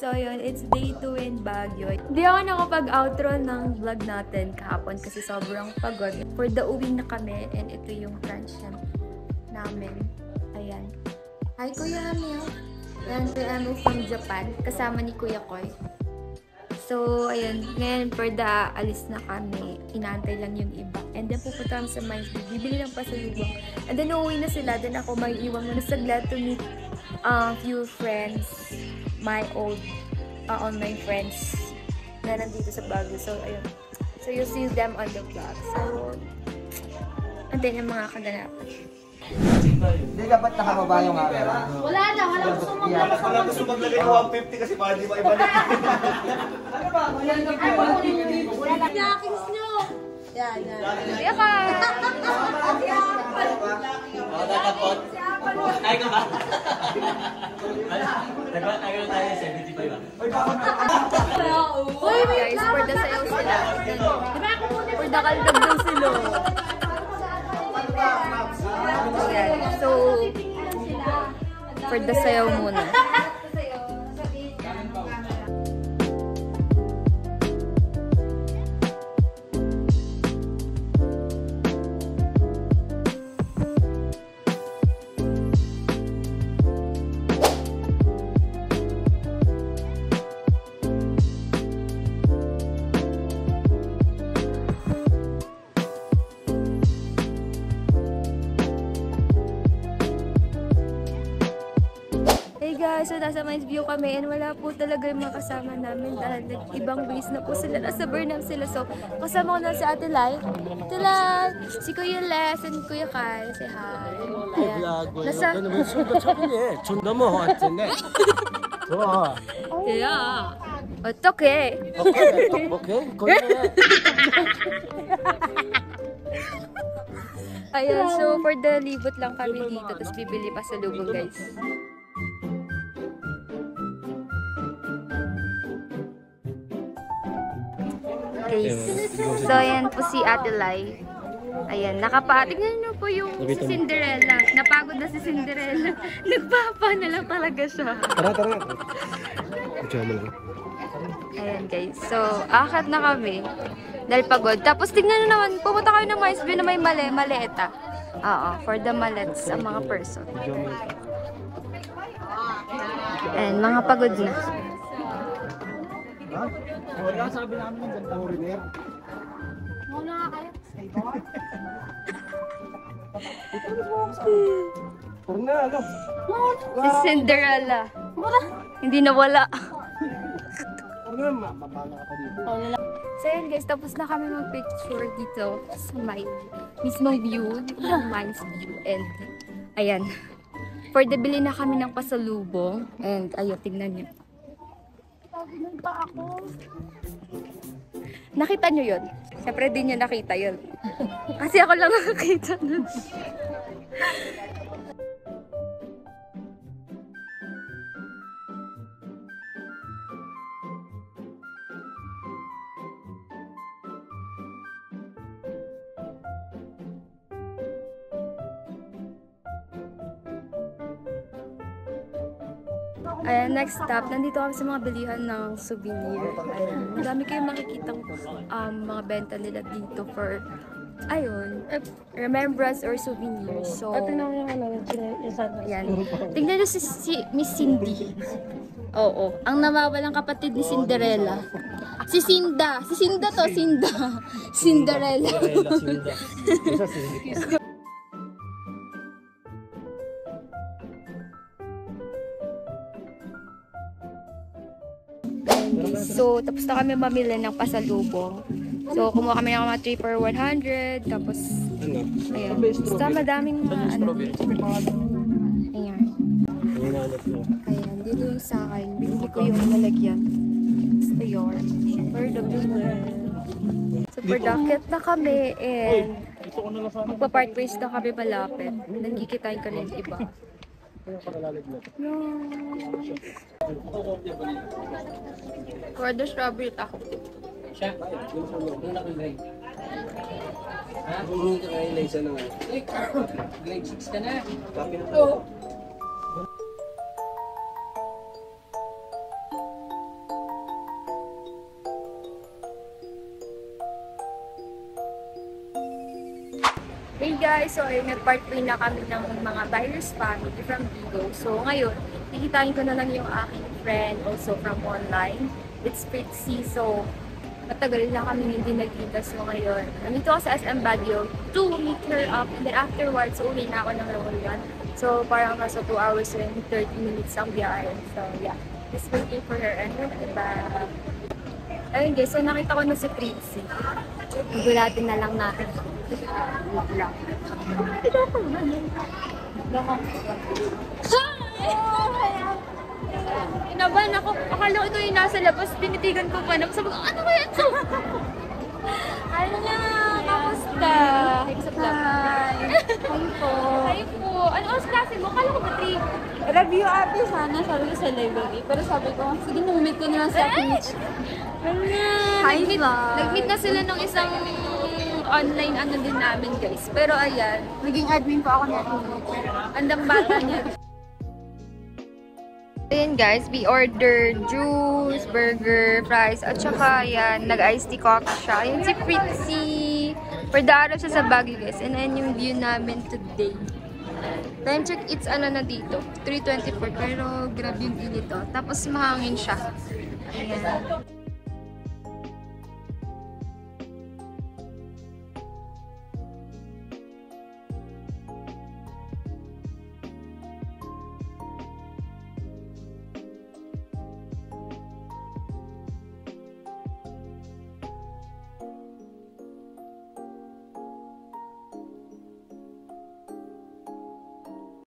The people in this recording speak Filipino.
So yun, it's day 2 in Baguio. Hindi ako nakapag-outro ng vlog natin kahapon kasi sobrang pagod. For the uwi na kami and ito yung transient namin. Ayan. Hi Kuya Hamil! And Kuya Hamil from Japan. Kasama ni Kuya Koy. So, ayun. Ngayon, for the alis na kami. Inaantay lang yung iba. And then, pupunta kami sa Mindsview. Bibili lang pa sa lubang. And then, uuwi na sila. Then, ako mag-iwan muna sa glad to meet few friends. My old online friends na nandito sa Baguio. So, ayun. So, you'll see them on the vlog. So, antayin yung mga kaganapan. Hindi dapat nakababa yung camera. Wala na, walang gusto maglagay. Walang gusto maglagay ng 150 kasi baka di ba ibalik. Ano ba? Wala na po. Yakins nyo! Yan. Kuya ka! Nakatapot. Ay ka ba? Tayo na tayo, 75 ba? Uy, wait Guys, lang! for the sayaw sila. Diba ako muna For the kaldag daw sila. Ayan. So, for the sayaw muna. Guys, so nasa Mindsview kami and wala po talaga yung mga kasama namin dahil ibang base na po sila. Nasa Burnham sila. So, kasama ko na si Ate Lai. Ate Lai! Si Kuya Les and Kuya Kai. Say hi. Ayan. Nasa... 존나 멋진데. 좋아. Yeah. 어떡해? 오케이. 거기에. Ayan, so for the libot lang kami dito. Tapos bibili pa sa lubong, guys. Guys, so ayan po si Ate Lai. Ayan, tignan nyo po yung si Cinderella. Napagod na si Cinderella. Nagpapa na lang talaga siya. Tara. Ayan guys, so akit na kami. Dahil pagod. Tapos tingnan nyo naman, pumunta kayo ng Mindsview na may maleta. Oo, for the malets ang mga person. Ayan, mga pagod na. Wala sabi namin ng ganda foreigner. Muna nga kayo. Purna, ano? Si Cinderella. Hindi nawala. Purna, mabala ka dito. So yun guys, tapos na kami mag-picture dito sa may mismong view ng Mindsview. And ayan, for the bili na kami ng pasalubong. And ayun, tignan nyo. Nakita nyo yun? Siyempre din nyo nakita yun. Kasi ako lang nakakita nun. Ayan, next stop, nandito kami sa mga bilihan ng souvenir. Ayan, madami kayong makikitang mga benta nila dito for, ayun, remembrance or souvenirs. So, ayan. Tingnan nyo si Miss Cindy. Oo, ang nawawalang kapatid ni Cinderella. Si Cinda to, Cinderella. So, tapos na kami mamili ng pasalubong. So, kumuha kami ng mga 3 for 100. Tapos, ayan. Basta madaming mga ano. Ayan. Ayan, dito yung sa akin. Binili ko yung malagyan. Basta yun. For the super jacket na kami. And, magpa-part ways na kami malapit. Nagkikitain ka rin iba. For the strawberry taco. Siya? Humingi ka kayo lang isa na nga. Grade 6 ka na. Oo. guys, so ayun, nag-part 3 na kami ng mga buyers family from Vigo. So ngayon, kikitain ko na lang yung aking friend also from online. It's Fritzy. So matagal na kami hindi nagkita. So ngayon, nandito ako sa SM Baguio to meet her up. And then afterwards, uwi na ako ng Romulan. So parang nasa 2 hours and 30 minutes ang biyahe. So yeah, just waiting for her and her bag. Ayun guys, so nakita ko na si Fritzy. Gulatin na lang natin. Wait lang. Inabahan ako. Akala ko ito yung nasa labas. Tinitigan ko pa. Sabi ko, ano kaya ito? Ano na? Kamusta? Hi. Hi po. Hi po. Ano ang klase mo? Akala ko ba 3? Review ate sana, sabi ko sa library. Pero sabi ko, sige, nung-meet ko na lang sa finish. Hi, nag-meet na sila ng isang online ano din namin guys. Pero ayan, Naging admin po ako na. andang bata niya. Ayan guys, we ordered juice, burger, fries, at saka ayan, nag-iced tea coffee siya. Ayan si Fritzy. For the araw siya sa Baguio guys. And then yung view namin today. Time check, it's ano na dito, 3:24. Pero grabe yung init oh. Tapos mahangin siya. Ayan.